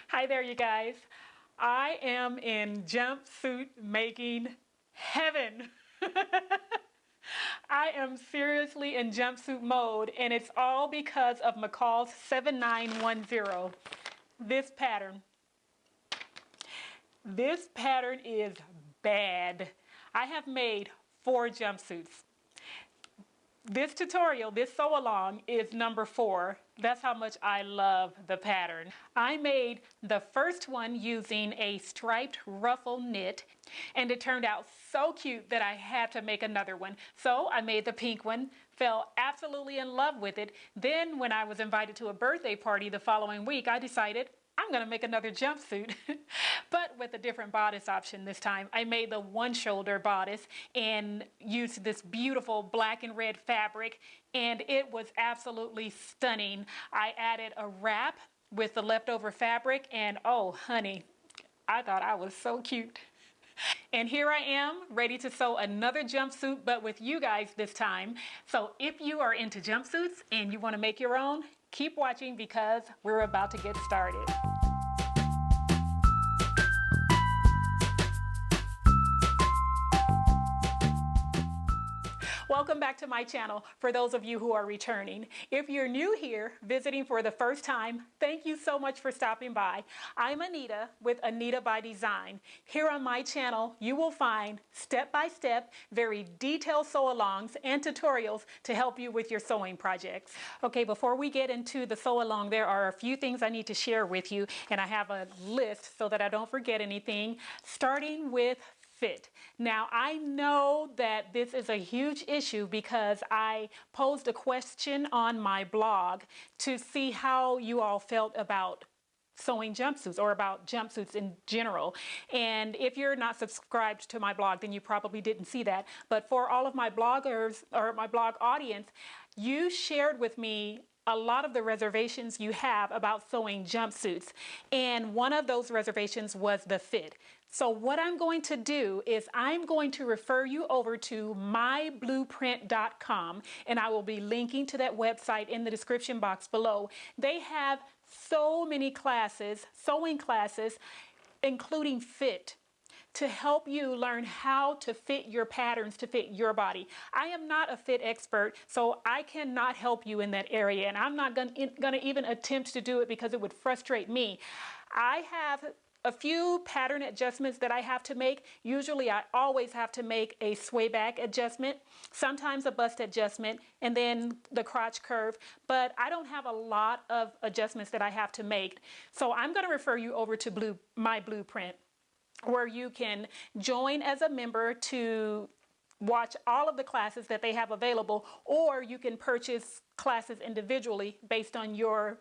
Hi there, you guys. I am in jumpsuit making heaven. I am seriously in jumpsuit mode, and it's all because of McCall's 7910. This pattern. This pattern is bad. I have made 4 jumpsuits. This tutorial, this sew along, is number 4. That's how much I love the pattern. I made the first one using a striped ruffle knit, and it turned out so cute that I had to make another one. So I made the pink one, fell absolutely in love with it. Then when I was invited to a birthday party the following week, I decided I'm gonna make another jumpsuit, but with a different bodice option this time. I made the one shoulder bodice and used this beautiful black and red fabric, and it was absolutely stunning. I added a wrap with the leftover fabric, and oh honey, I thought I was so cute. And here I am, ready to sew another jumpsuit, but with you guys this time. So if you are into jumpsuits and you want to make your own, keep watching because we're about to get started. Welcome back to my channel for those of you who are returning. If you're new here, visiting for the first time, thank you so much for stopping by. I'm Anita with Anita by Design. Here on my channel, you will find step-by-step, very detailed sew-alongs and tutorials to help you with your sewing projects. Okay, before we get into the sew-along, there are a few things I need to share with you, and I have a list so that I don't forget anything, starting with fit. Now, I know that this is a huge issue because I posed a question on my blog to see how you all felt about sewing jumpsuits or about jumpsuits in general. And if you're not subscribed to my blog, then you probably didn't see that. But for all of my bloggers or my blog audience, you shared with me a lot of the reservations you have about sewing jumpsuits. And one of those reservations was the fit. So what I'm going to do is I'm going to refer you over to mybluprint.com, and I will be linking to that website in the description box below. They have so many classes, sewing classes, including fit, to help you learn how to fit your patterns to fit your body. I am not a fit expert, so I cannot help you in that area, and I'm not going to even attempt to do it because it would frustrate me. I have a few pattern adjustments that I have to make. Usually I always have to make a sway back adjustment, sometimes a bust adjustment, and then the crotch curve, but I don't have a lot of adjustments that I have to make. So I'm going to refer you over to my BluPrint, where you can join as a member to watch all of the classes that they have available, or you can purchase classes individually based on your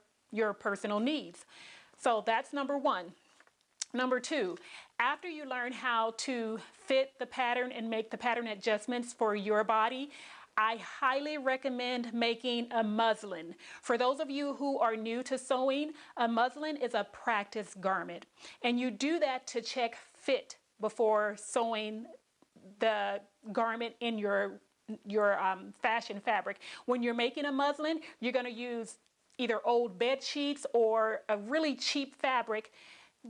personal needs. So that's number 1. Number 2, after you learn how to fit the pattern and make the pattern adjustments for your body, I highly recommend making a muslin. For those of you who are new to sewing, a muslin is a practice garment. And you do that to check fit before sewing the garment in your fashion fabric. When you're making a muslin, you're going to use either old bed sheets or a really cheap fabric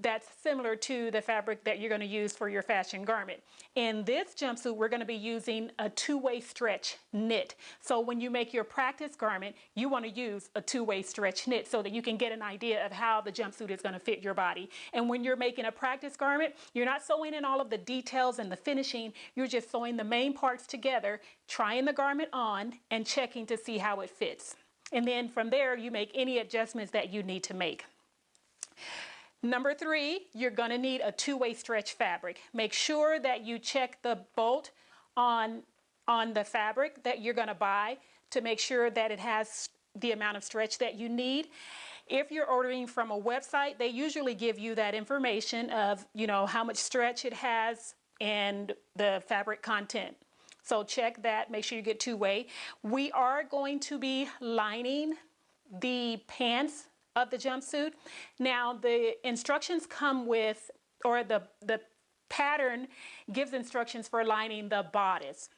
that's similar to the fabric that you're going to use for your fashion garment. In this jumpsuit, we're going to be using a 2-way stretch knit. So when you make your practice garment, you want to use a 2-way stretch knit so that you can get an idea of how the jumpsuit is going to fit your body. And when you're making a practice garment, you're not sewing in all of the details and the finishing. You're just sewing the main parts together, trying the garment on, and checking to see how it fits. And then from there, you make any adjustments that you need to make. Number 3, you're going to need a 2-way stretch fabric. Make sure that you check the bolt on the fabric that you're going to buy to make sure that it has the amount of stretch that you need. If you're ordering from a website, they usually give you that information of, how much stretch it has and the fabric content. So check that, make sure you get 2-way. We are going to be lining the pants of the jumpsuit. Now the instructions come with, or the pattern gives instructions for lining the bodice.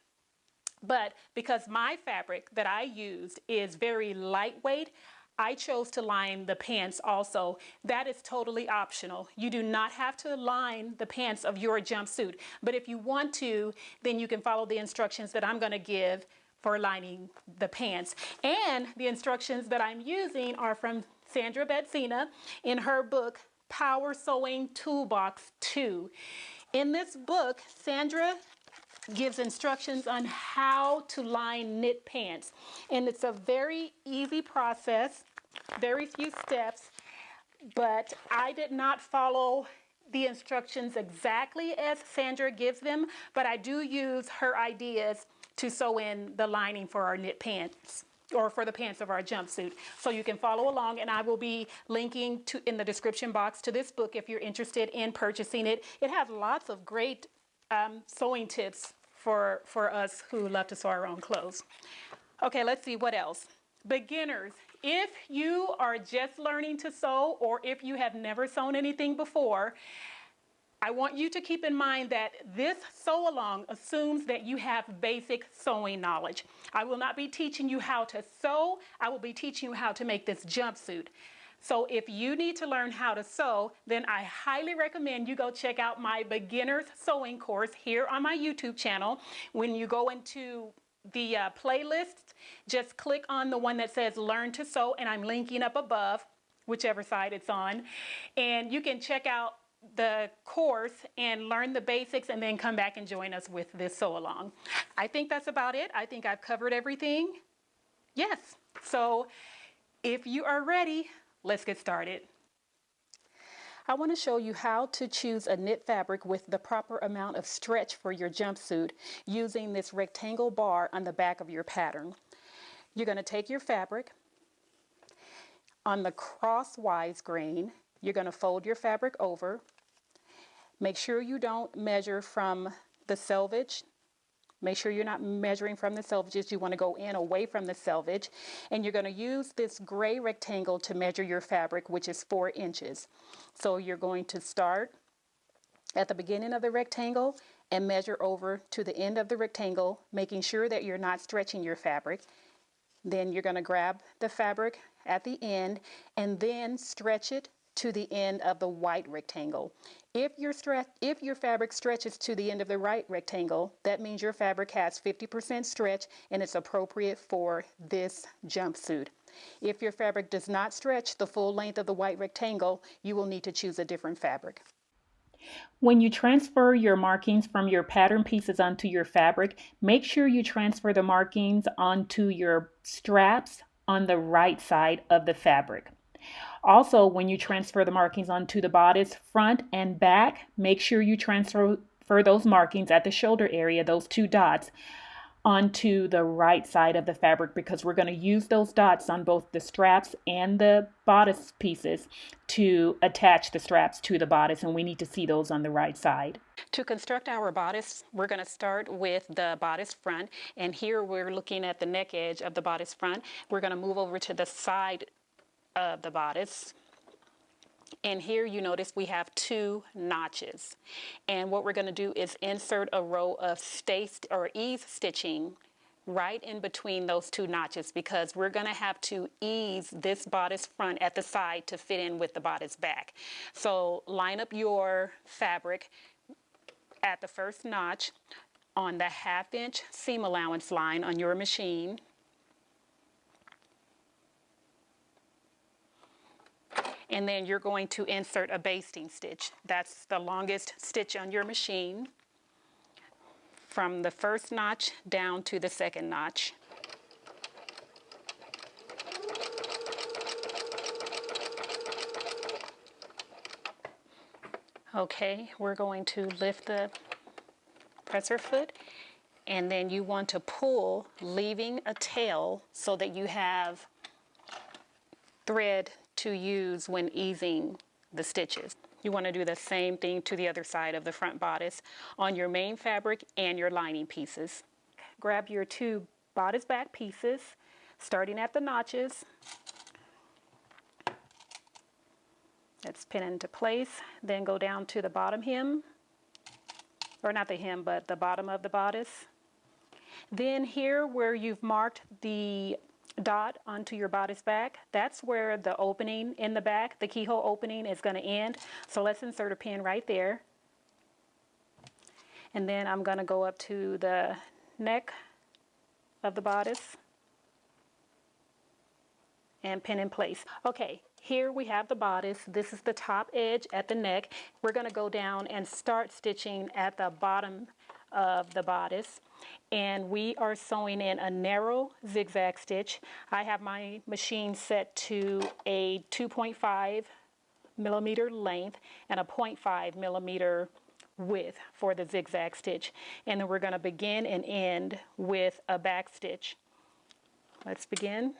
But because my fabric that I used is very lightweight, I chose to line the pants also. That is totally optional. You do not have to line the pants of your jumpsuit, but if you want to, then you can follow the instructions that I'm going to give for lining the pants. And the instructions that I'm using are from Sandra Betsina in her book, Power Sewing Toolbox 2. In this book, Sandra gives instructions on how to line knit pants. And it's a very easy process, very few steps, but I did not follow the instructions exactly as Sandra gives them, but I do use her ideas to sew in the lining for our knit pants, or for the pants of our jumpsuit. So you can follow along, and I will be linking to in the description box to this book if you're interested in purchasing it. It has lots of great sewing tips for us who love to sew our own clothes. Okay, let's see what else. Beginners, if you are just learning to sew, or if you have never sewn anything before, I want you to keep in mind that this sew along assumes that you have basic sewing knowledge. I will not be teaching you how to sew. I will be teaching you how to make this jumpsuit. So if you need to learn how to sew, then I highly recommend you go check out my beginner's sewing course here on my YouTube channel. When you go into the playlist, just click on the one that says Learn to Sew, and I'm linking up above, whichever side it's on. And you can check out the course and learn the basics, and then come back and join us with this sew along. I think that's about it. I think I've covered everything. Yes. So if you are ready, let's get started. I want to show you how to choose a knit fabric with the proper amount of stretch for your jumpsuit using this rectangle bar on the back of your pattern. You're going to take your fabric. On the crosswise grain, you're going to fold your fabric over. Make sure you don't measure from the selvage. Make sure you're not measuring from the selvages. You want to go in away from the selvage. And you're going to use this gray rectangle to measure your fabric, which is 4 inches. So you're going to start at the beginning of the rectangle and measure over to the end of the rectangle, making sure that you're not stretching your fabric. Then you're going to grab the fabric at the end and then stretch it to the end of the white rectangle. If your fabric stretches to the end of the right rectangle, that means your fabric has 50% stretch and it's appropriate for this jumpsuit. If your fabric does not stretch the full length of the white rectangle, you will need to choose a different fabric. When you transfer your markings from your pattern pieces onto your fabric, make sure you transfer the markings onto your straps on the right side of the fabric. Also, when you transfer the markings onto the bodice front and back, make sure you transfer those markings at the shoulder area, those 2 dots, onto the right side of the fabric, because we're going to use those dots on both the straps and the bodice pieces to attach the straps to the bodice, and we need to see those on the right side. To construct our bodice, we're going to start with the bodice front, and here we're looking at the neck edge of the bodice front. We're going to move over to the side of the bodice, and here you notice we have 2 notches, and what we're going to do is insert a row of ease stitching right in between those 2 notches, because we're going to have to ease this bodice front at the side to fit in with the bodice back. So line up your fabric at the first notch on the 1/2 inch seam allowance line on your machine. And then you're going to insert a basting stitch. That's the longest stitch on your machine, from the first notch down to the second notch. Okay, we're going to lift the presser foot, and then you want to pull, leaving a tail so that you have thread to use when easing the stitches. You want to do the same thing to the other side of the front bodice on your main fabric and your lining pieces. Grab your 2 bodice back pieces, starting at the notches. Let's pin into place, then go down to the bottom hem, or not the hem, but the bottom of the bodice. Then here where you've marked the dot onto your bodice back, that's where the opening in the back, the keyhole opening, is going to end. So let's insert a pin right there. And then I'm going to go up to the neck of the bodice and pin in place. Okay, here we have the bodice. This is the top edge at the neck. We're going to go down and start stitching at the bottom of the bodice, and we are sewing in a narrow zigzag stitch. I have my machine set to a 2.5 millimeter length and a 0.5 millimeter width for the zigzag stitch, and then we're going to begin and end with a back stitch. Let's begin.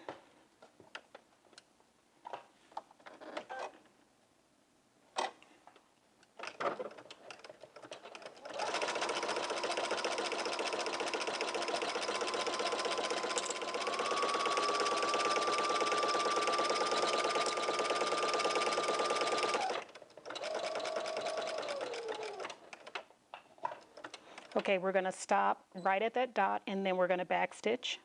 Okay, we're going to stop right at that dot, and then we're going to back stitch.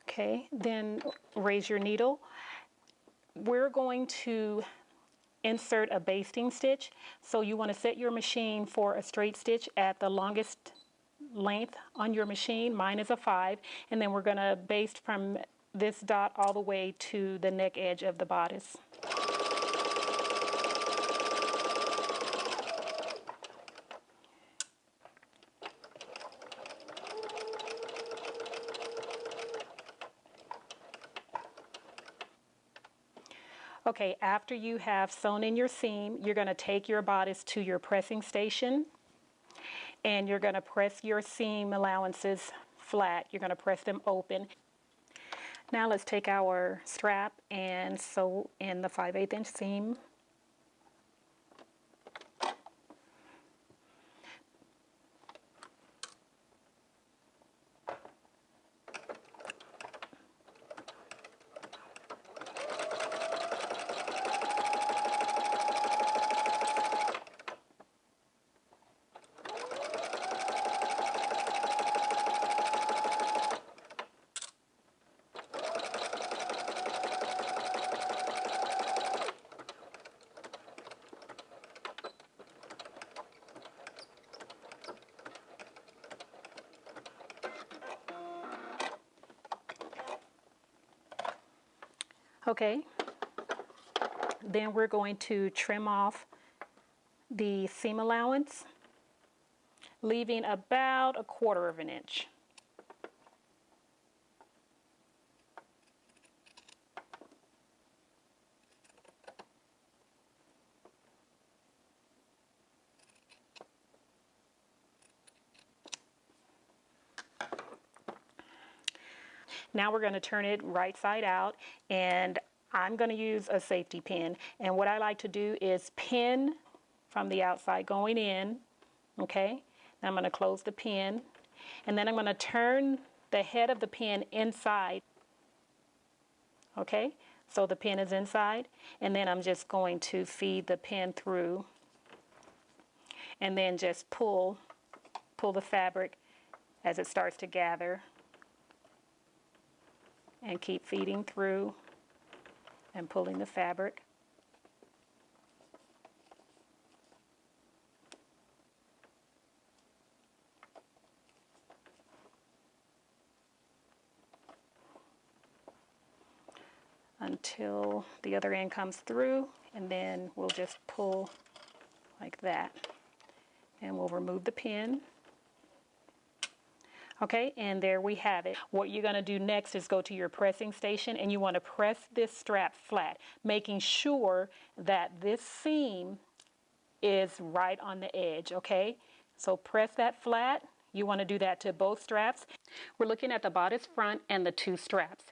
Okay, then raise your needle. We're going to insert a basting stitch. So you want to set your machine for a straight stitch at the longest length on your machine. Mine is a 5, and then we're going to baste from this dot all the way to the neck edge of the bodice. Okay, after you have sewn in your seam, you're going to take your bodice to your pressing station, and you're going to press your seam allowances flat. You're going to press them open. Now let's take our strap and sew in the 5/8 inch seam. Okay, then we're going to trim off the seam allowance, leaving about 1/4 of an inch. Now we're going to turn it right side out, and I'm going to use a safety pin. And what I like to do is pin from the outside going in, okay? Now I'm going to close the pin, and then I'm going to turn the head of the pin inside, okay? So the pin is inside, and then I'm just going to feed the pin through, and then just pull the fabric as it starts to gather, and keep feeding through and pulling the fabric. Until the other end comes through, and then we'll just pull like that, and we'll remove the pin. Okay, and there we have it. What you're going to do next is go to your pressing station, and you want to press this strap flat, making sure that this seam is right on the edge, okay? So press that flat. You want to do that to both straps. We're looking at the bodice front and the 2 straps.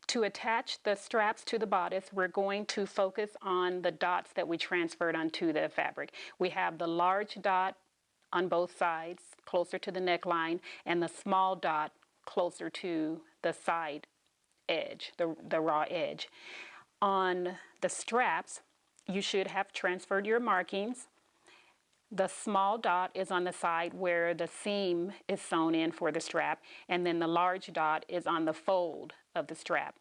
To attach the straps to the bodice, we're going to focus on the dots that we transferred onto the fabric. We have the large dot on both sides, closer to the neckline, and the small dot closer to the side edge, the raw edge. On the straps, you should have transferred your markings The small dot is on the side where the seam is sewn in for the strap, and then the large dot is on the fold of the strap.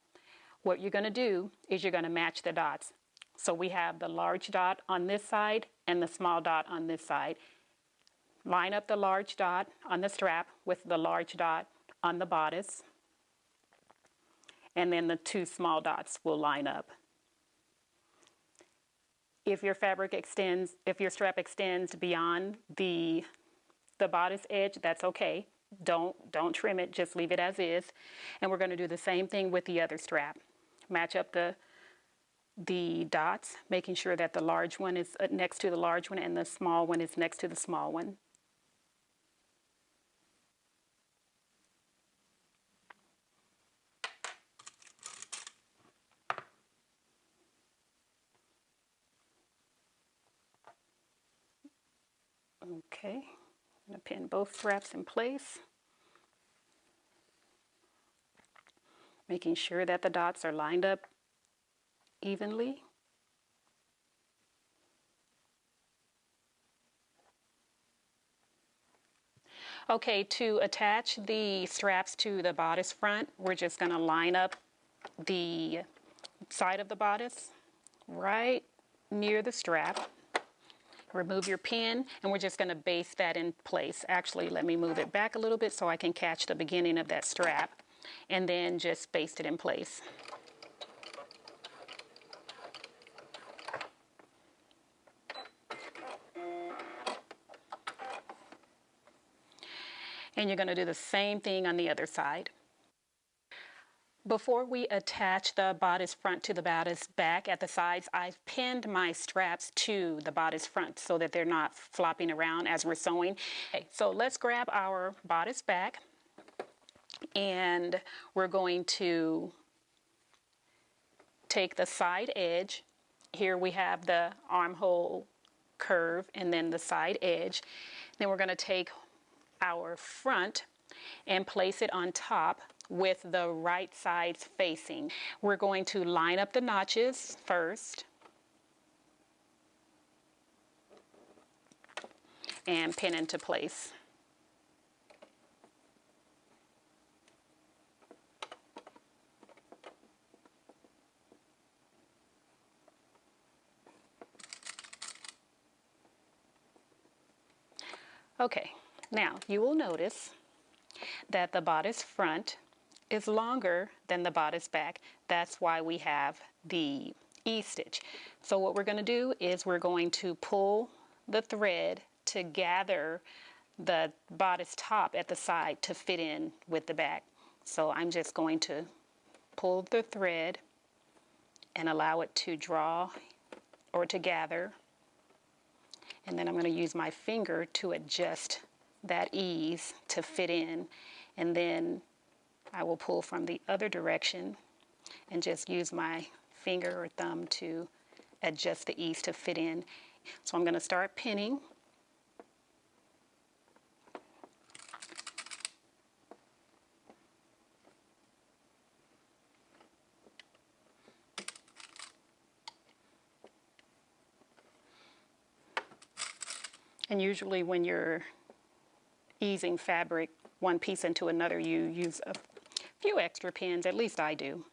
What you're going to do is you're going to match the dots. So we have the large dot on this side and the small dot on this side. Line up the large dot on the strap with the large dot on the bodice, and then the two small dots will line up. If your strap extends beyond the bodice edge, that's okay. Don't trim it, just leave it as is. And we're going to do the same thing with the other strap. Match up the dots, making sure that the large one is next to the large one and the small one is next to the small one. Okay, I'm going to pin both straps in place, making sure that the dots are lined up evenly. Okay, to attach the straps to the bodice front, we're just going to line up the side of the bodice right near the strap. Remove your pin, and we're just going to baste that in place. Actually, let me move it back a little bit so I can catch the beginning of that strap, and then just baste it in place. And you're going to do the same thing on the other side. Before we attach the bodice front to the bodice back at the sides, I've pinned my straps to the bodice front so that they're not flopping around as we're sewing. Okay, so let's grab our bodice back, and we're going to take the side edge. Here we have the armhole curve and then the side edge. Then we're going to take our front and place it on top with the right sides facing. We're going to line up the notches first and pin into place. Okay, now you will notice that the bodice front is longer than the bodice back. That's why we have the E-stitch. So what we're going to do is we're going to pull the thread to gather the bodice top at the side to fit in with the back. So I'm just going to pull the thread and allow it to draw or to gather. And then I'm going to use my finger to adjust that ease to fit in. And then I will pull from the other direction and just use my finger or thumb to adjust the ease to fit in. So I'm going to start pinning. And usually when you're easing fabric one piece into another, you use a few extra pins, at least I do.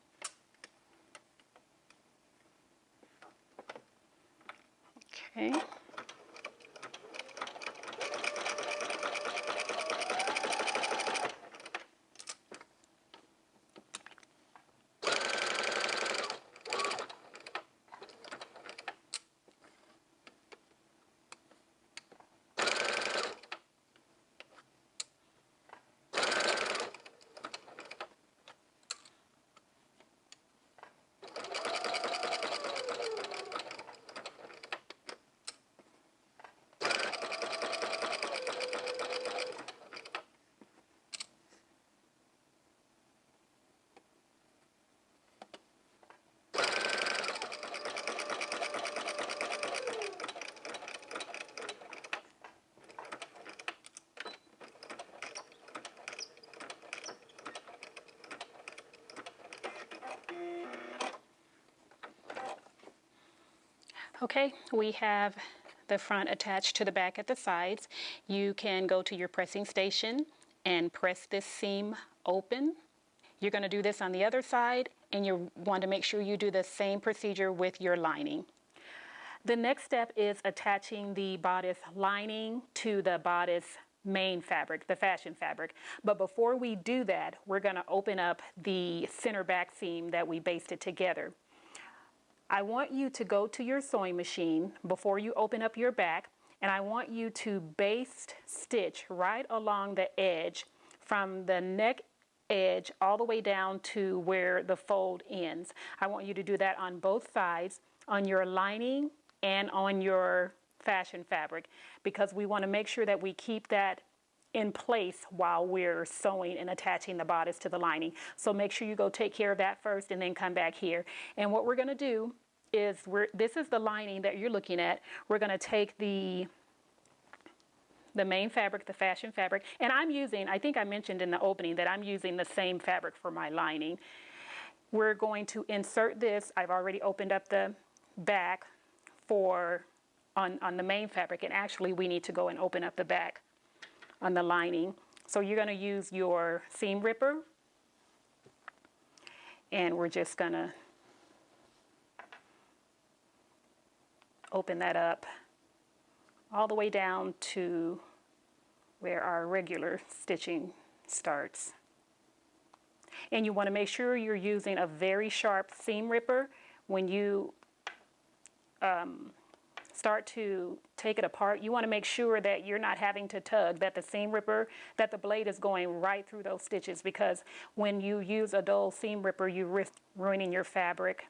Okay. Okay, we have the front attached to the back at the sides, you can go to your pressing station and press this seam open. You're going to do this on the other side, and you want to make sure you do the same procedure with your lining. The next step is attaching the bodice lining to the bodice main fabric, the fashion fabric. But before we do that, we're going to open up the center back seam that we basted together. I want you to go to your sewing machine before you open up your back, and I want you to baste stitch right along the edge from the neck edge all the way down to where the fold ends. I want you to do that on both sides, on your lining and on your fashion fabric, because we want to make sure that we keep that in place while we're sewing and attaching the bodice to the lining. So make sure you go take care of that first and then come back here. And what we're going to do is, this is the lining that you're looking at. We're going to take the main fabric, the fashion fabric, and I'm using, I think I mentioned in the opening that I'm using the same fabric for my lining. We're going to insert this. I've already opened up the back on the main fabric, and actually we need to go and open up the back on the lining. So you're going to use your seam ripper, and we're just going to open that up all the way down to where our regular stitching starts. And you want to make sure you're using a very sharp seam ripper when you start to take it apart. You want to make sure that you're not having to tug, that the seam ripper, that the blade is going right through those stitches, because when you use a dull seam ripper, you risk ruining your fabric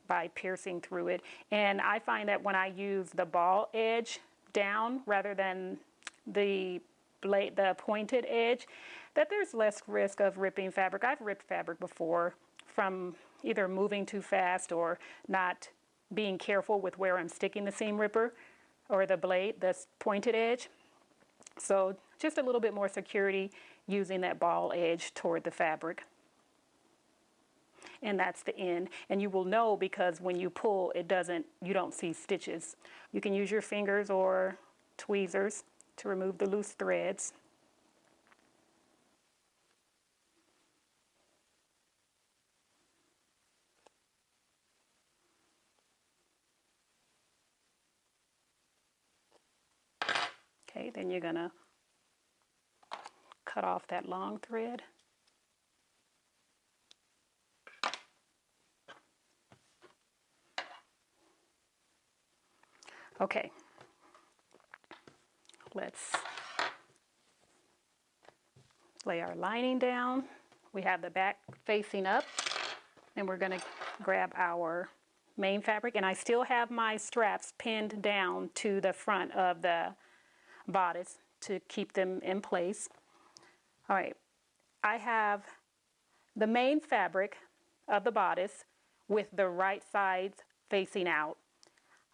by piercing through it. And I find that when I use the ball edge down rather than the blade, the pointed edge, that there's less risk of ripping fabric. I've ripped fabric before from either moving too fast or not being careful with where I'm sticking the seam ripper or the blade, the pointed edge. So just a little bit more security using that ball edge toward the fabric. And that's the end. And you will know, because when you pull, you don't see stitches. You can use your fingers or tweezers to remove the loose threads. Okay, then you're going to cut off that long thread. Okay, let's lay our lining down. We have the back facing up, and we're going to grab our main fabric, and I still have my straps pinned down to the front of the bodice to keep them in place. All right, I have the main fabric of the bodice with the right sides facing out.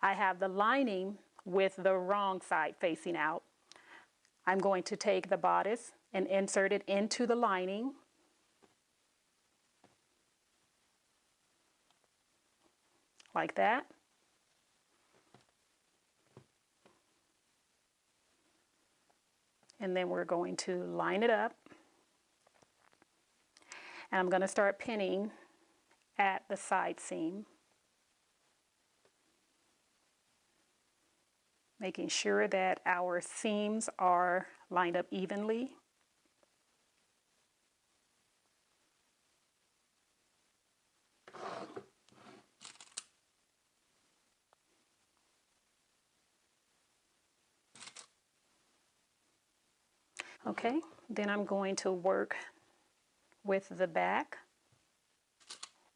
I have the lining with the wrong side facing out. I'm going to take the bodice and insert it into the lining. Like that. And then we're going to line it up. And I'm going to start pinning at the side seam, making sure that our seams are lined up evenly. Okay, then I'm going to work with the back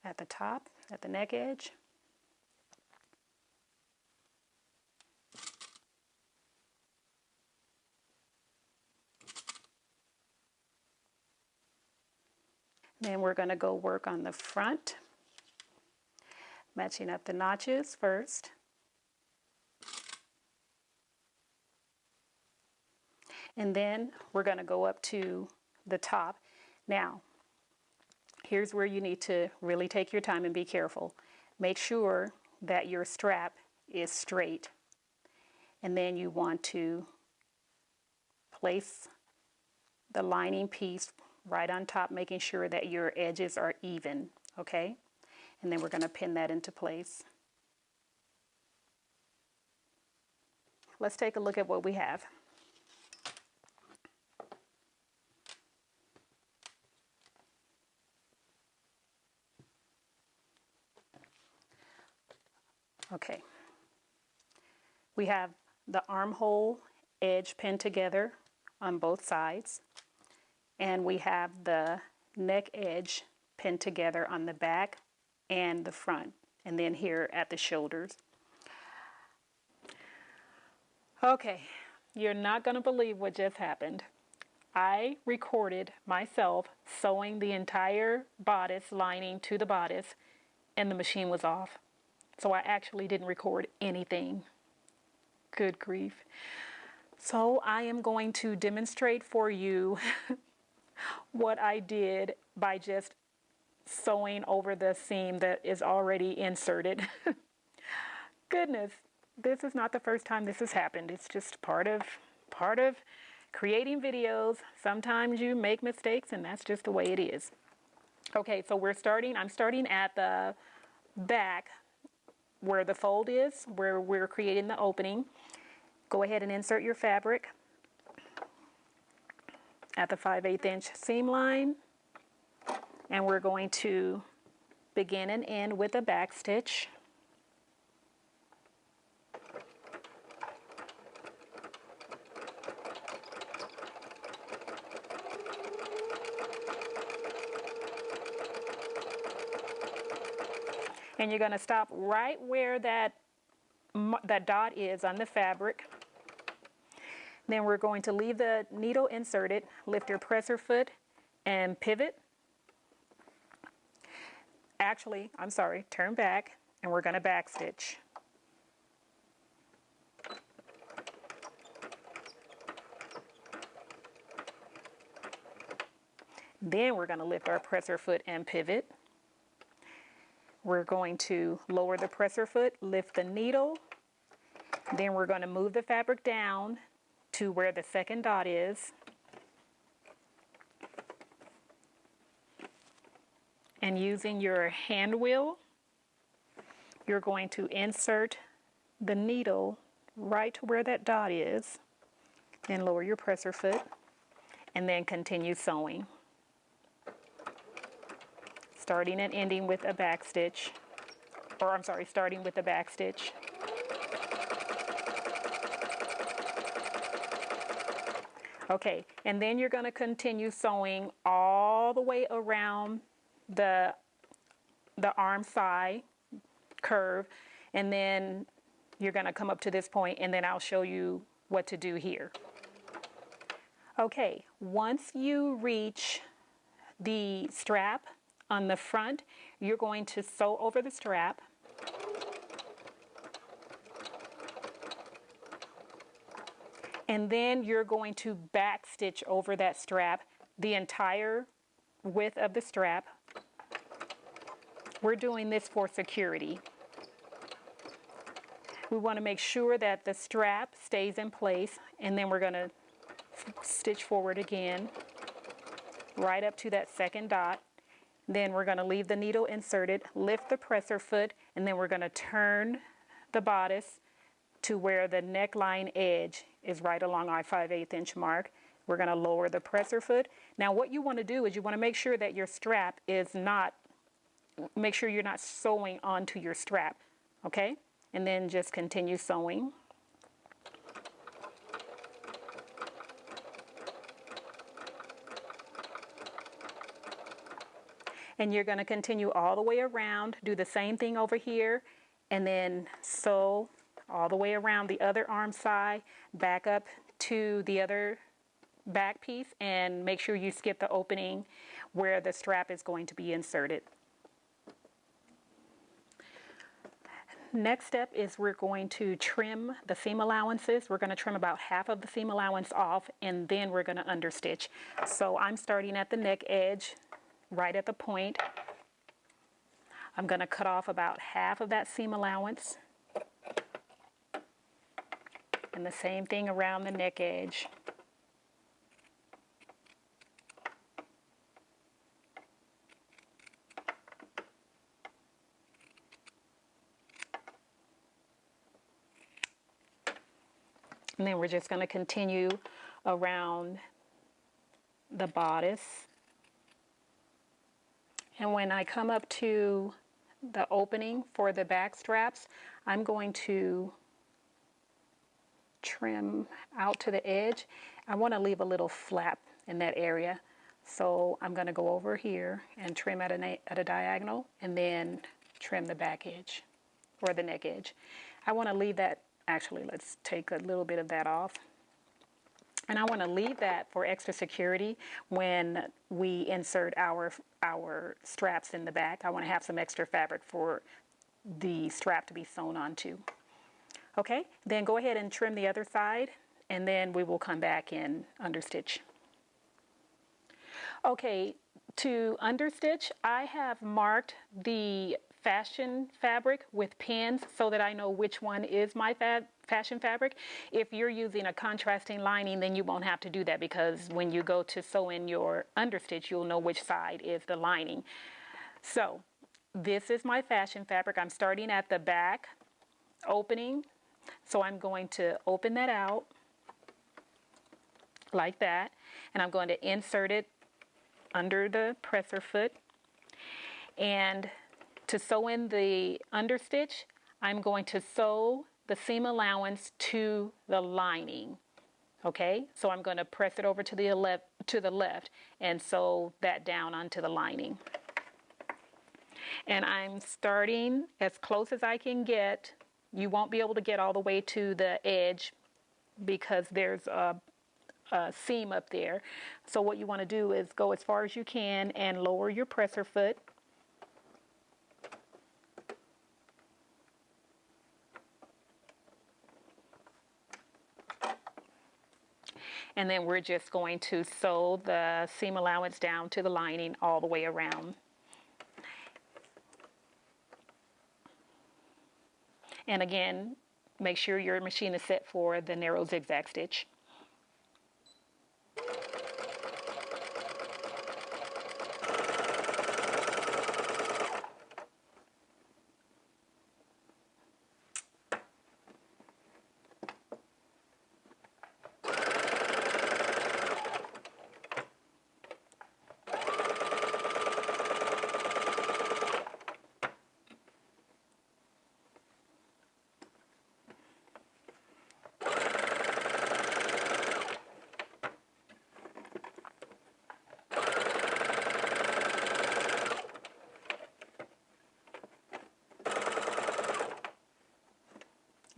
at the top, at the neck edge. Then we're going to go work on the front, matching up the notches first. And then we're going to go up to the top. Now, here's where you need to really take your time and be careful. Make sure that your strap is straight. and then you want to place the lining piece right on top, making sure that your edges are even, okay? And then we're going to pin that into place. Let's take a look at what we have. Okay. We have the armhole edge pinned together on both sides, and we have the neck edge pinned together on the back and the front, and then here at the shoulders. Okay, you're not going to believe what just happened. I recorded myself sewing the entire bodice lining to the bodice, and the machine was off. So I actually didn't record anything. Good grief. So I am going to demonstrate for you what I did by just sewing over the seam that is already inserted. Goodness, this is not the first time this has happened. It's just part of creating videos. Sometimes you make mistakes, and that's just the way it is. Okay, so I'm starting at the back where the fold is, where we're creating the opening. Go ahead and insert your fabric at the 5/8 inch seam line, and we're going to begin and end with a back stitch. And you're going to stop right where that dot is on the fabric. Then we're going to leave the needle inserted, lift your presser foot and pivot. Actually, I'm sorry, turn back, and we're going to back stitch. Then we're going to lift our presser foot and pivot. We're going to lower the presser foot, lift the needle. Then we're going to move the fabric down to where the second dot is. And using your hand wheel, you're going to insert the needle right to where that dot is. Then lower your presser foot and then continue sewing. Starting and ending with a back stitch, starting with a back stitch. Okay, and then you're going to continue sewing all the way around the arm side curve, and then you're going to come up to this point, and then I'll show you what to do here. Okay, once you reach the strap on the front, you're going to sew over the strap. And then you're going to back stitch over that strap, the entire width of the strap. We're doing this for security. We want to make sure that the strap stays in place, and then we're going to stitch forward again, right up to that second dot. Then we're going to leave the needle inserted, lift the presser foot, and then we're going to turn the bodice to where the neckline edge is right along our 5/8 inch mark. We're going to lower the presser foot. Now what you want to do is you want to make sure that your strap is not, make sure you're not sewing onto your strap, okay? And then just continue sewing. And you're going to continue all the way around, do the same thing over here, and then sew all the way around the other arm side, back up to the other back piece, and make sure you skip the opening where the strap is going to be inserted. Next step is we're going to trim the seam allowances. We're going to trim about half of the seam allowance off, and then we're going to understitch. So I'm starting at the neck edge, right at the point. I'm going to cut off about half of that seam allowance. And the same thing around the neck edge. And then we're just going to continue around the bodice. And when I come up to the opening for the back straps, I'm going to trim out to the edge. I want to leave a little flap in that area. So I'm going to go over here and trim at a diagonal and then trim the back edge or the neck edge. I want to leave that, actually let's take a little bit of that off. And I want to leave that for extra security when we insert our straps in the back. I want to have some extra fabric for the strap to be sewn onto. Okay, then go ahead and trim the other side, and then we will come back and understitch. Okay, to understitch, I have marked the fashion fabric with pins so that I know which one is my fashion fabric. If you're using a contrasting lining, then you won't have to do that, because when you go to sew in your understitch, you'll know which side is the lining. So this is my fashion fabric. I'm starting at the back opening. So I'm going to open that out like that, and I'm going to insert it under the presser foot. And to sew in the understitch, I'm going to sew the seam allowance to the lining. Okay, so I'm going to press it over to the left and sew that down onto the lining. And I'm starting as close as I can get. You won't be able to get all the way to the edge because there's a seam up there. So what you want to do is go as far as you can and lower your presser foot. And then we're just going to sew the seam allowance down to the lining all the way around. And again, make sure your machine is set for the narrow zigzag stitch.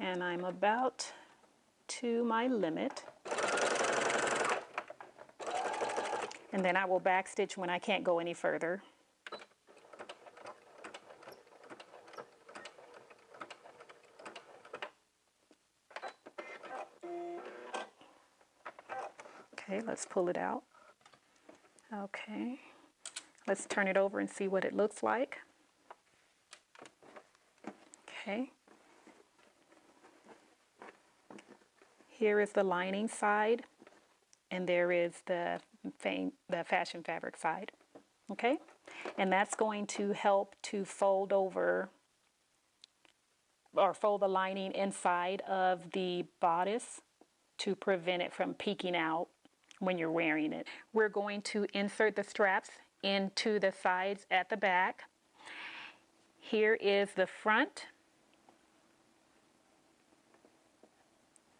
And I'm about to my limit. And then I will backstitch when I can't go any further. Okay, let's pull it out. Okay, let's turn it over and see what it looks like. Okay. Here is the lining side, and there is the fashion fabric side. Okay, and that's going to help to fold over or fold the lining inside of the bodice to prevent it from peeking out when you're wearing it. We're going to insert the straps into the sides at the back. Here is the front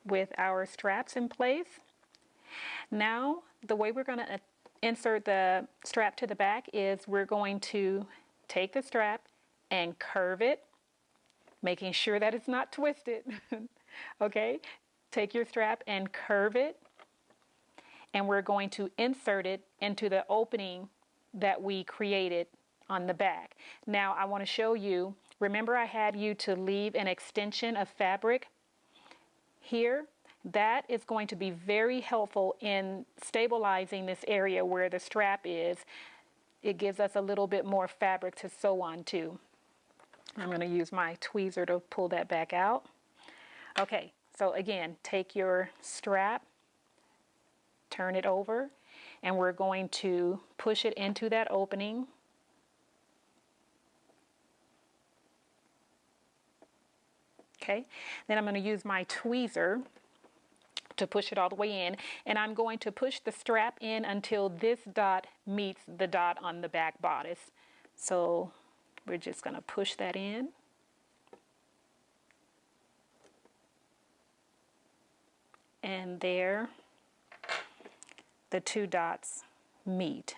with our straps in place. Now, the way we're going to insert the strap to the back is we're going to take the strap and curve it, making sure that it's not twisted. Okay, take your strap and curve it, and we're going to insert it into the opening that we created on the back. Now, I want to show you, remember I had you to leave an extension of fabric here? That is going to be very helpful in stabilizing this area where the strap is. It gives us a little bit more fabric to sew onto. I'm going to use my tweezer to pull that back out. Okay, So again, take your strap, turn it over, and we're going to push it into that opening. Okay, then I'm going to use my tweezer to push it all the way in, and I'm going to push the strap in until this dot meets the dot on the back bodice. So we're just going to push that in. And there the two dots meet.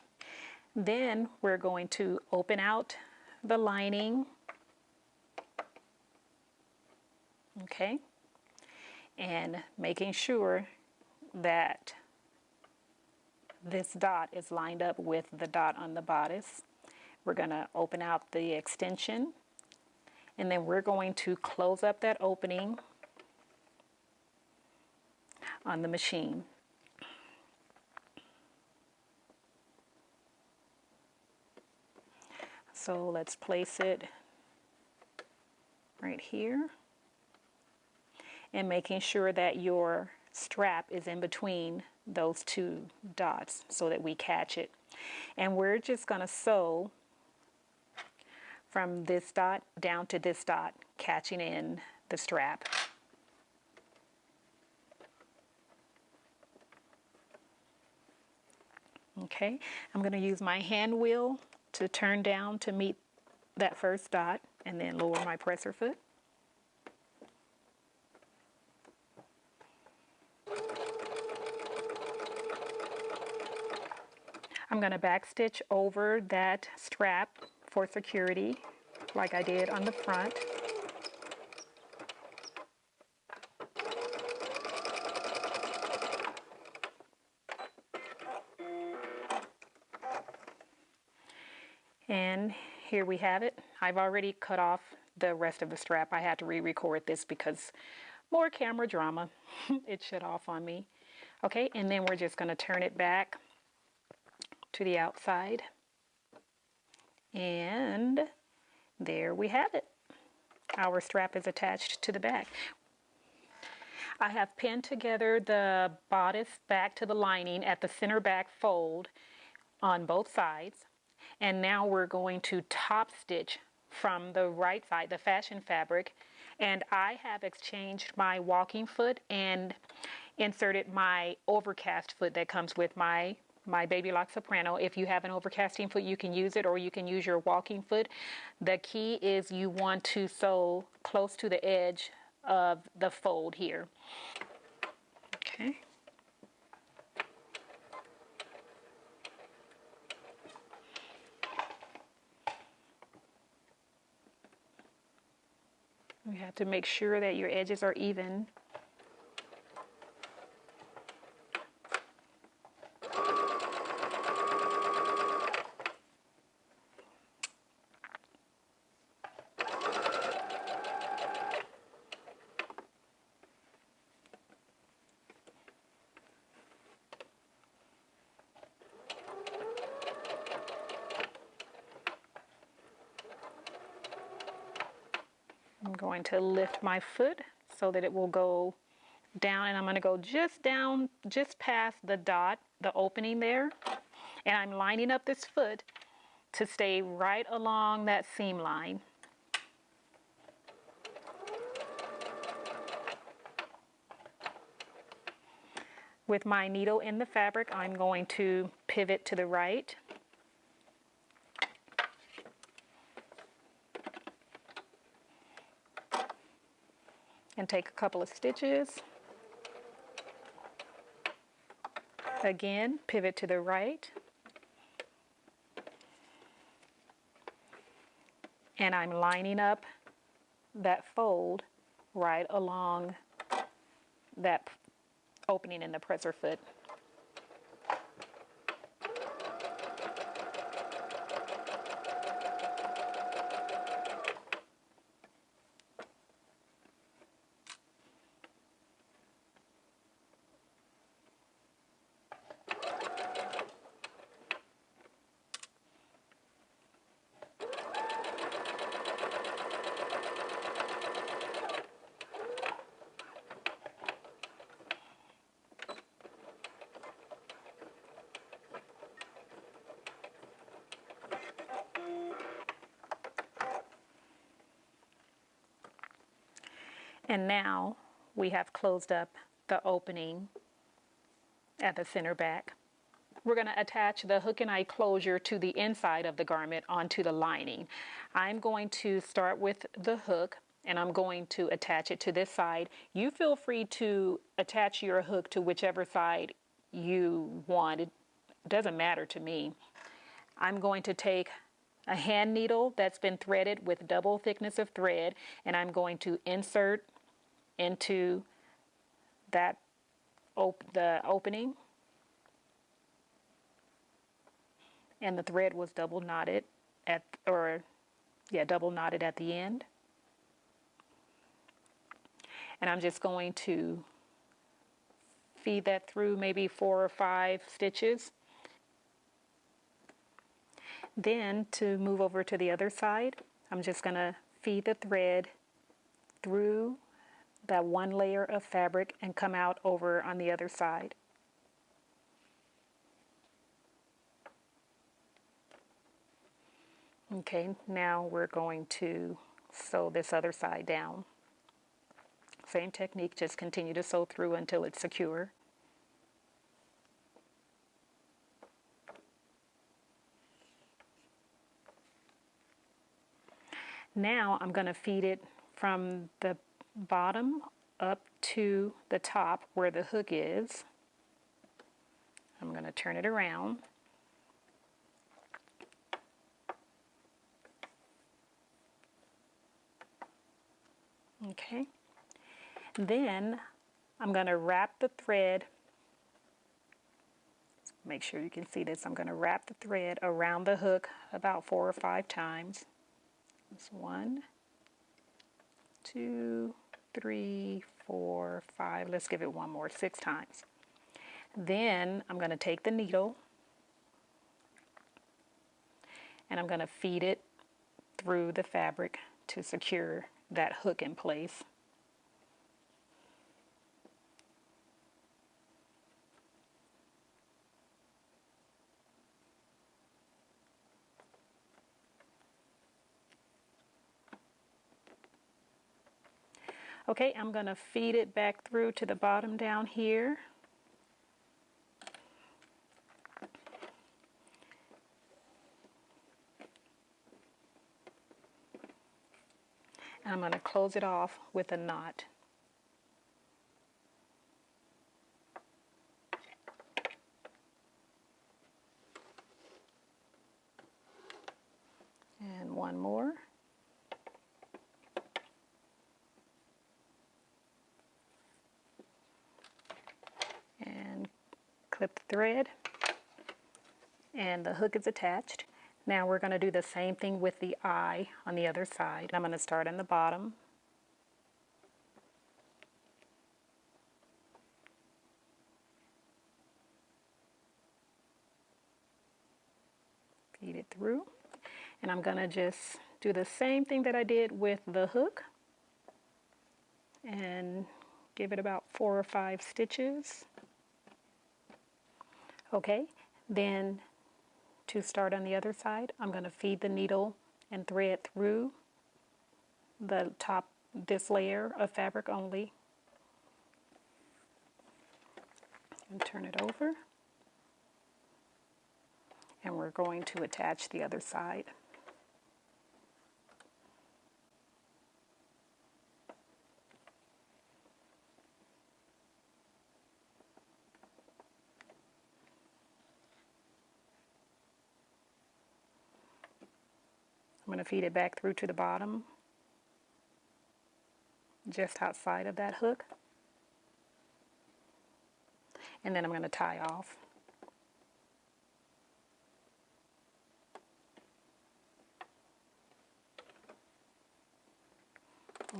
Then we're going to open out the lining. Okay, and making sure that this dot is lined up with the dot on the bodice. We're going to open out the extension, and then we're going to close up that opening on the machine. So let's place it right here, and making sure that your strap is in between those two dots so that we catch it. And we're just going to sew from this dot down to this dot, catching in the strap. Okay, I'm going to use my hand wheel to turn down to meet that first dot, and then lower my presser foot. I'm going to backstitch over that strap for security, like I did on the front. And here we have it. I've already cut off the rest of the strap. I had to re-record this because more camera drama. It shut off on me. Okay, and then we're just going to turn it back to the outside. And there we have it. Our strap is attached to the back. I have pinned together the bodice back to the lining at the center back fold on both sides. And now we're going to top stitch from the right side, the fashion fabric. And I have exchanged my walking foot and inserted my overcast foot that comes with my Baby Lock Soprano. If you have an overcasting foot, you can use it, or you can use your walking foot. The key is you want to sew close to the edge of the fold here. Okay. You have to make sure that your edges are even. I'm going to lift my foot so that it will go down, and I'm going to go just down, just past the dot, the opening there. And I'm lining up this foot to stay right along that seam line. With my needle in the fabric, I'm going to pivot to the right. And take a couple of stitches. Again, pivot to the right. And I'm lining up that fold right along that opening in the presser foot. And now we have closed up the opening at the center back. We're going to attach the hook and eye closure to the inside of the garment onto the lining. I'm going to start with the hook and I'm going to attach it to this side. You feel free to attach your hook to whichever side you want. It doesn't matter to me. I'm going to take a hand needle that's been threaded with double thickness of thread, and I'm going to insert into that the opening, and the thread was double knotted double knotted at the end. And I'm just going to feed that through maybe 4 or 5 stitches. Then to move over to the other side, I'm just going to feed the thread through that one layer of fabric and come out over on the other side. Okay, now we're going to sew this other side down. Same technique, just continue to sew through until it's secure. Now I'm going to feed it from the bottom up to the top where the hook is. I'm going to turn it around. Okay. Then I'm going to wrap the thread. Make sure you can see this. I'm going to wrap the thread around the hook about 4 or 5 times. That's 1, 2, 3, 4, 5. Let's give it one more, 6 times. Then I'm going to take the needle and I'm going to feed it through the fabric to secure that hook in place. Okay, I'm going to feed it back through to the bottom down here. And I'm going to close it off with a knot. And one more. And clip the thread. And the hook is attached. Now we're going to do the same thing with the eye on the other side. I'm going to start on the bottom. Feed it through. And I'm going to just do the same thing that I did with the hook. And give it about 4 or 5 stitches. Okay, then to start on the other side, I'm going to feed the needle and thread through the top, this layer of fabric only, and turn it over. And we're going to attach the other side. I'm going to feed it back through to the bottom, just outside of that hook. And then I'm going to tie off.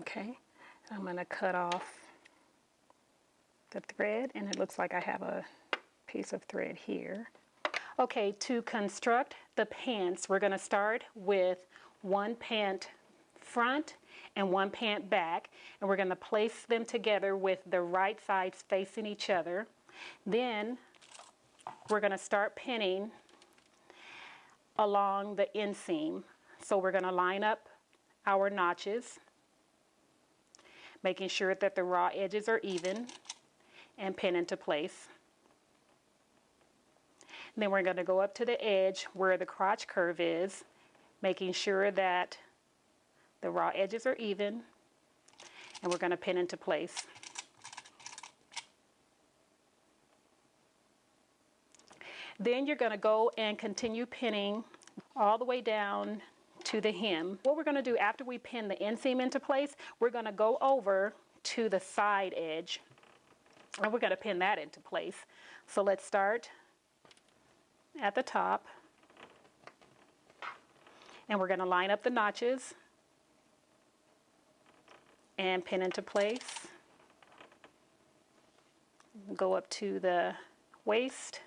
Okay, I'm going to cut off the thread, and it looks like I have a piece of thread here. Okay, to construct the pants, we're going to start with one pant front and one pant back, and we're going to place them together with the right sides facing each other. Then we're going to start pinning along the inseam. So we're going to line up our notches. making sure that the raw edges are even, and pin into place. And then we're going to go up to the edge where the crotch curve is, making sure that the raw edges are even, and we're going to pin into place. Then you're going to go and continue pinning all the way down to the hem. What we're going to do after we pin the inseam into place, we're going to go over to the side edge and we're going to pin that into place. So let's start at the top, and we're going to line up the notches and pin into place. Go up to the waist,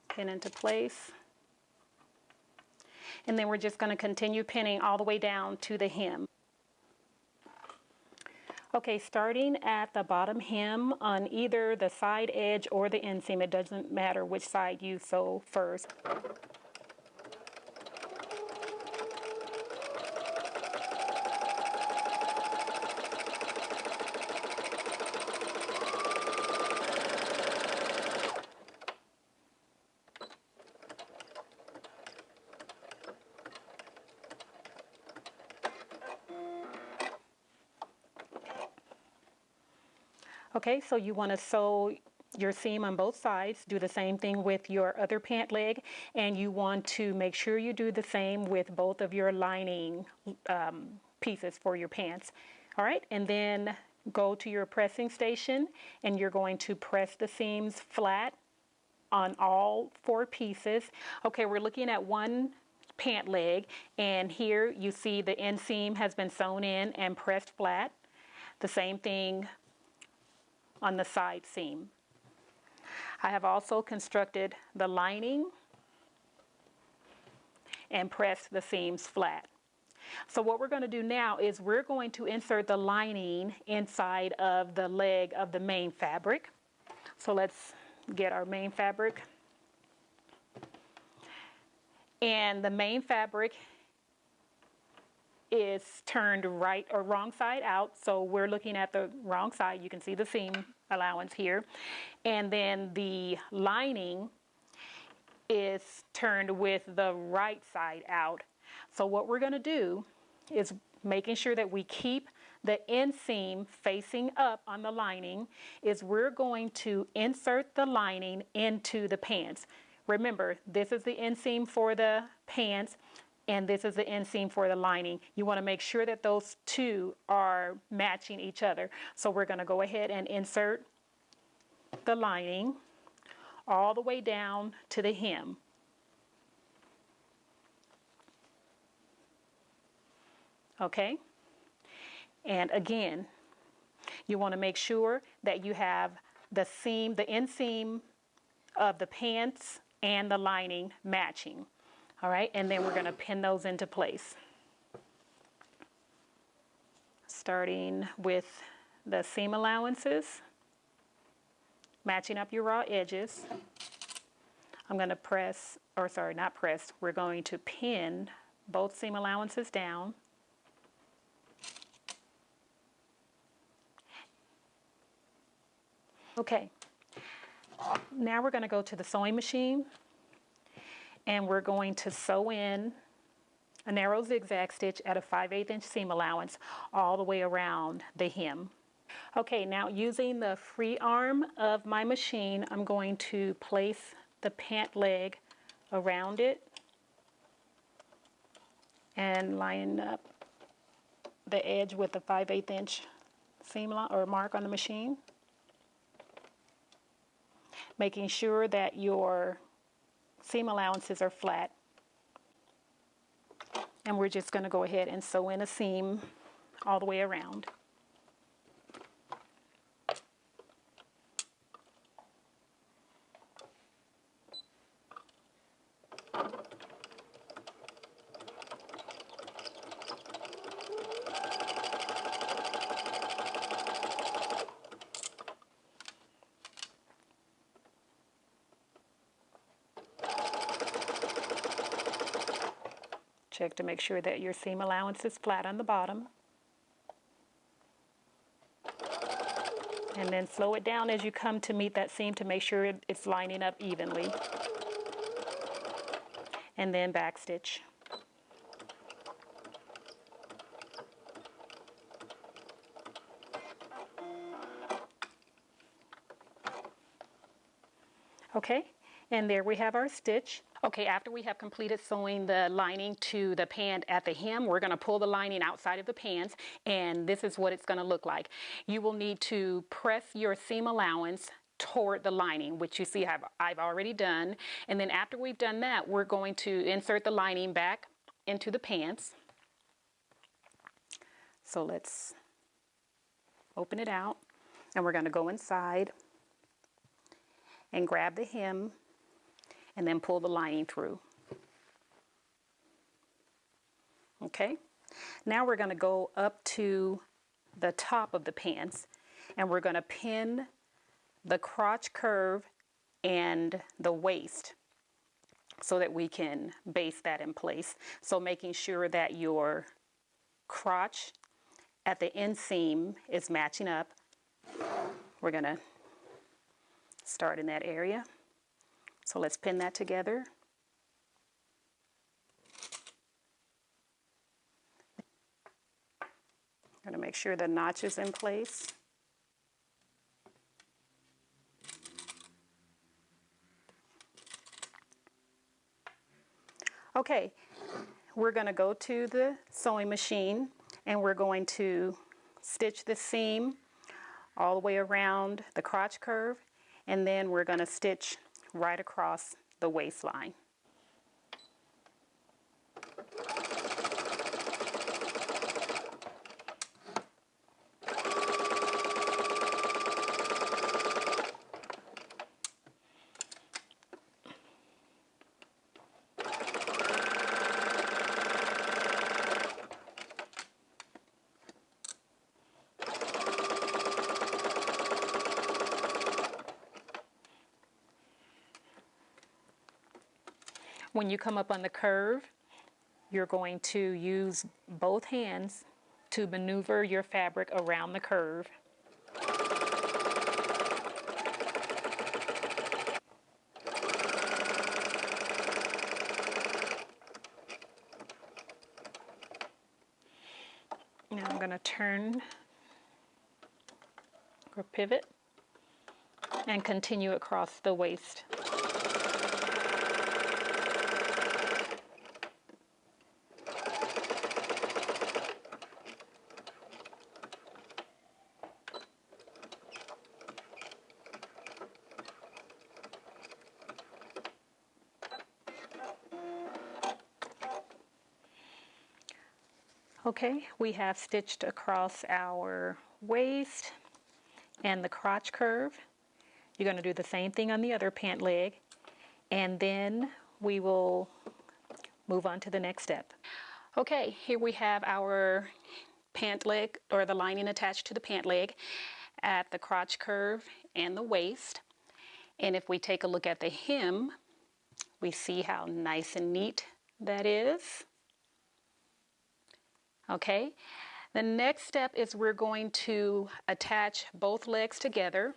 pin into place, and then we're just going to continue pinning all the way down to the hem. Okay, starting at the bottom hem on either the side edge or the inseam, it doesn't matter which side you sew first. Okay, so you want to sew your seam on both sides. Do the same thing with your other pant leg, and you want to make sure you do the same with both of your lining pieces for your pants. All right, and then go to your pressing station, and you're going to press the seams flat on all 4 pieces. Okay, we're looking at one pant leg, and here you see the inseam has been sewn in and pressed flat. The same thing on the side seam. I have also constructed the lining and pressed the seams flat. So what we're going to do now is we're going to insert the lining inside of the leg of the main fabric. So let's get our main fabric. And the main fabric is turned right or wrong side out, so we're looking at the wrong side. You can see the seam allowance here, and then the lining is turned with the right side out. So what we're going to do is making sure that we keep the inseam facing up on the lining, is we're going to insert the lining into the pants. Remember, this is the inseam for the pants, and this is the inseam for the lining. You want to make sure that those two are matching each other. So we're going to go ahead and insert the lining all the way down to the hem. Okay? And again, you want to make sure that you have the seam, the inseam of the pants and the lining matching. All right, and then we're going to pin those into place. Starting with the seam allowances, matching up your raw edges. I'm going to press, or sorry, not press, we're going to pin both seam allowances down. Okay, now we're going to go to the sewing machine, and we're going to sew in a narrow zigzag stitch at a 5/8 inch seam allowance all the way around the hem. Okay, now using the free arm of my machine, I'm going to place the pant leg around it and line up the edge with the 5/8 inch seam or mark on the machine, making sure that your seam allowances are flat. And we're just going to go ahead and sew in a seam all the way around. Check to make sure that your seam allowance is flat on the bottom. And then slow it down as you come to meet that seam to make sure it's lining up evenly. And then backstitch. Okay, and there we have our stitch. Okay, after we have completed sewing the lining to the pant at the hem, we're going to pull the lining outside of the pants, and this is what it's going to look like. You will need to press your seam allowance toward the lining, which you see I've already done. And then after we've done that, we're going to insert the lining back into the pants. So let's open it out, and we're going to go inside and grab the hem and then pull the lining through. Okay, now we're going to go up to the top of the pants, and we're going to pin the crotch curve and the waist so that we can base that in place. So making sure that your crotch at the inseam is matching up. We're going to start in that area. So let's pin that together. I'm going to make sure the notch is in place. Okay, we're going to go to the sewing machine, and we're going to stitch the seam all the way around the crotch curve, and then we're going to stitch right across the waistline. When you come up on the curve, you're going to use both hands to maneuver your fabric around the curve. Now I'm going to turn or pivot and continue across the waist. Okay, we have stitched across our waist and the crotch curve. You're going to do the same thing on the other pant leg, and then we will move on to the next step. Okay, here we have our pant leg, or the lining attached to the pant leg at the crotch curve and the waist. And if we take a look at the hem, we see how nice and neat that is. Okay, the next step is we're going to attach both legs together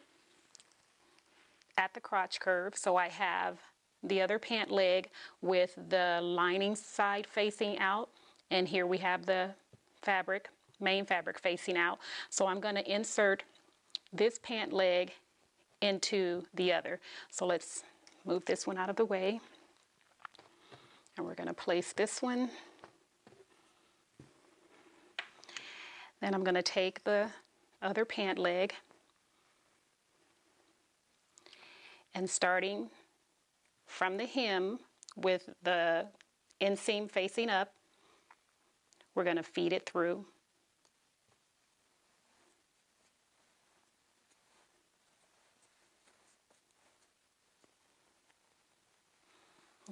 at the crotch curve. So I have the other pant leg with the lining side facing out, and here we have the fabric, main fabric facing out. So I'm going to insert this pant leg into the other. So let's move this one out of the way, and we're going to place this one. Then I'm going to take the other pant leg, and starting from the hem with the inseam facing up, we're going to feed it through.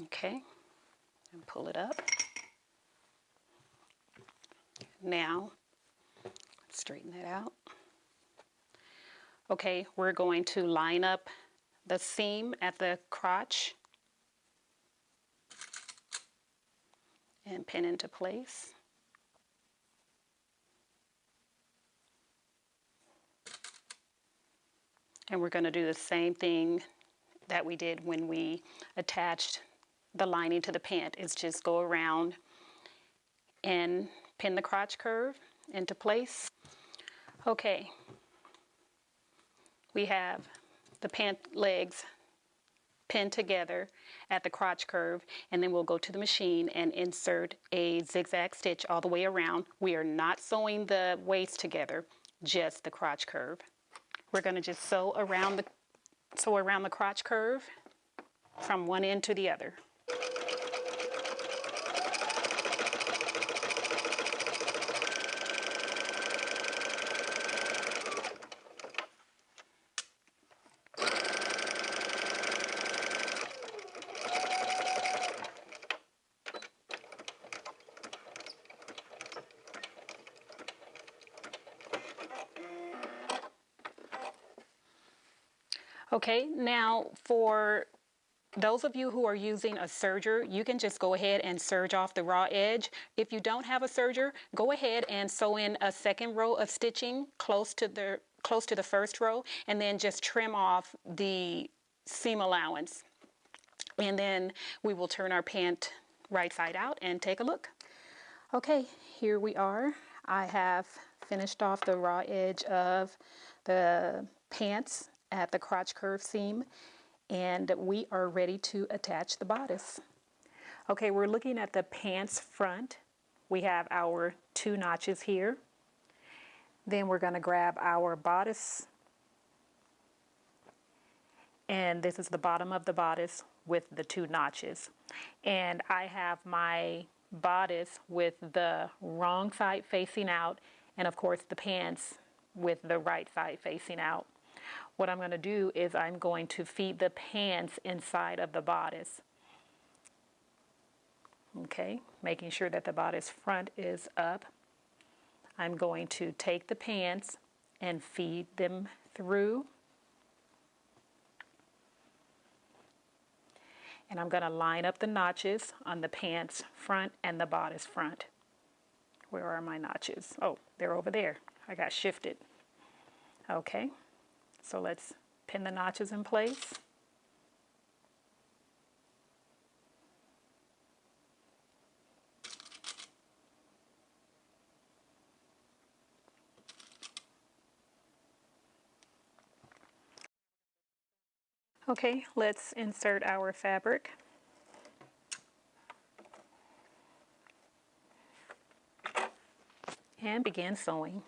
Okay, and pull it up. Now, straighten that out. Okay, we're going to line up the seam at the crotch and pin into place. And we're going to do the same thing that we did when we attached the lining to the pant. Is just go around and pin the crotch curve into place. Okay, we have the pant legs pinned together at the crotch curve, and then we'll go to the machine and insert a zigzag stitch all the way around. We are not sewing the waist together, just the crotch curve. We're going to just sew around the crotch curve from one end to the other. Okay, now for those of you who are using a serger, you can just go ahead and serge off the raw edge. If you don't have a serger, go ahead and sew in a second row of stitching close to the first row, and then just trim off the seam allowance. And then we will turn our pant right side out and take a look. Okay, here we are. I have finished off the raw edge of the pants at the crotch curve seam, and we are ready to attach the bodice. Okay, we're looking at the pants front. We have our 2 notches here. Then we're going to grab our bodice, and this is the bottom of the bodice with the 2 notches. And I have my bodice with the wrong side facing out, and of course the pants with the right side facing out. What I'm going to do is I'm going to feed the pants inside of the bodice. Okay, making sure that the bodice front is up. I'm going to take the pants and feed them through. And I'm going to line up the notches on the pants front and the bodice front. Where are my notches? Oh, they're over there. I got shifted. Okay. So let's pin the notches in place. Okay, let's insert our fabric. And begin sewing.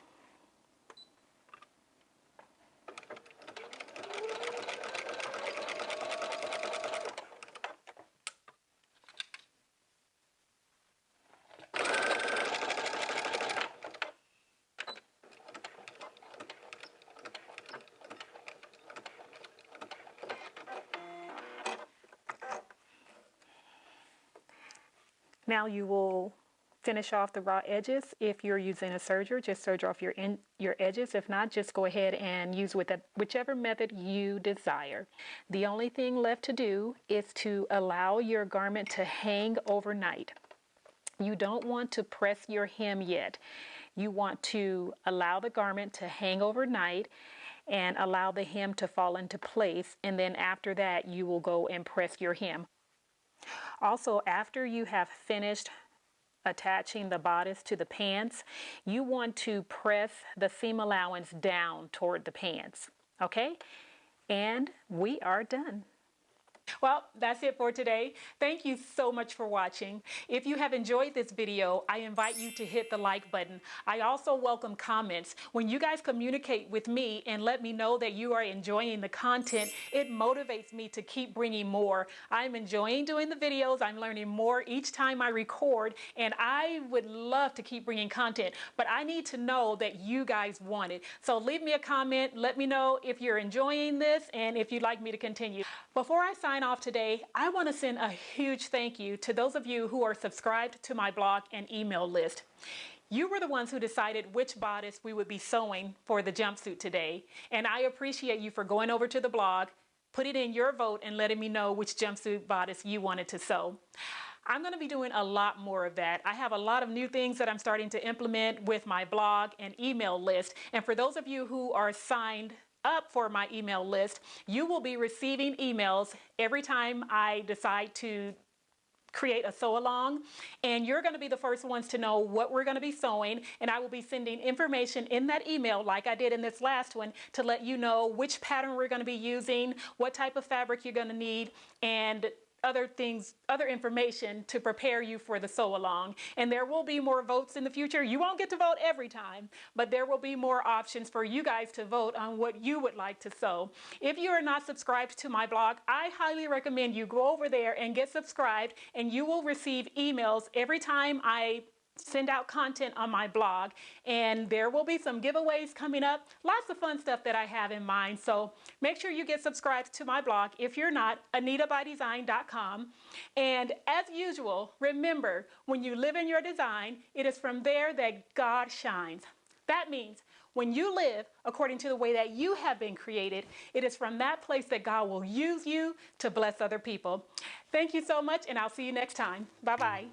Now you will finish off the raw edges. If you're using a serger, just serge off your edges. If not, just go ahead and use whichever method you desire. The only thing left to do is to allow your garment to hang overnight. You don't want to press your hem yet. You want to allow the garment to hang overnight and allow the hem to fall into place, and then after that you will go and press your hem. Also, after you have finished attaching the bodice to the pants, you want to press the seam allowance down toward the pants, okay? And we are done. Well, that's it for today. Thank you so much for watching. If you have enjoyed this video, I invite you to hit the like button. I also welcome comments. When you guys communicate with me and let me know that you are enjoying the content, it motivates me to keep bringing more. I'm enjoying doing the videos. I'm learning more each time I record, and I would love to keep bringing content, but I need to know that you guys want it. So leave me a comment. Let me know if you're enjoying this and if you'd like me to continue. Before I sign off today, I want to send a huge thank you to those of you who are subscribed to my blog and email list. You were the ones who decided which bodice we would be sewing for the jumpsuit today, and I appreciate you for going over to the blog, putting in your vote, and letting me know which jumpsuit bodice you wanted to sew. I'm going to be doing a lot more of that. I have a lot of new things that I'm starting to implement with my blog and email list, and for those of you who are signed up for my email list, you will be receiving emails every time I decide to create a sew along, and you're going to be the first ones to know what we're going to be sewing, and I will be sending information in that email like I did in this last one to let you know which pattern we're going to be using, what type of fabric you're going to need, and other things, other information to prepare you for the sew along. And there will be more votes in the future. You won't get to vote every time, but there will be more options for you guys to vote on what you would like to sew. If you are not subscribed to my blog, I highly recommend you go over there and get subscribed, and you will receive emails every time I send out content on my blog, and there will be some giveaways coming up, lots of fun stuff that I have in mind. So make sure you get subscribed to my blog if you're not, anitabydesign.com. And as usual, remember, when you live in your design, it is from there that God shines. That means when you live according to the way that you have been created, it is from that place that God will use you to bless other people. Thank you so much, and I'll see you next time. Bye-bye.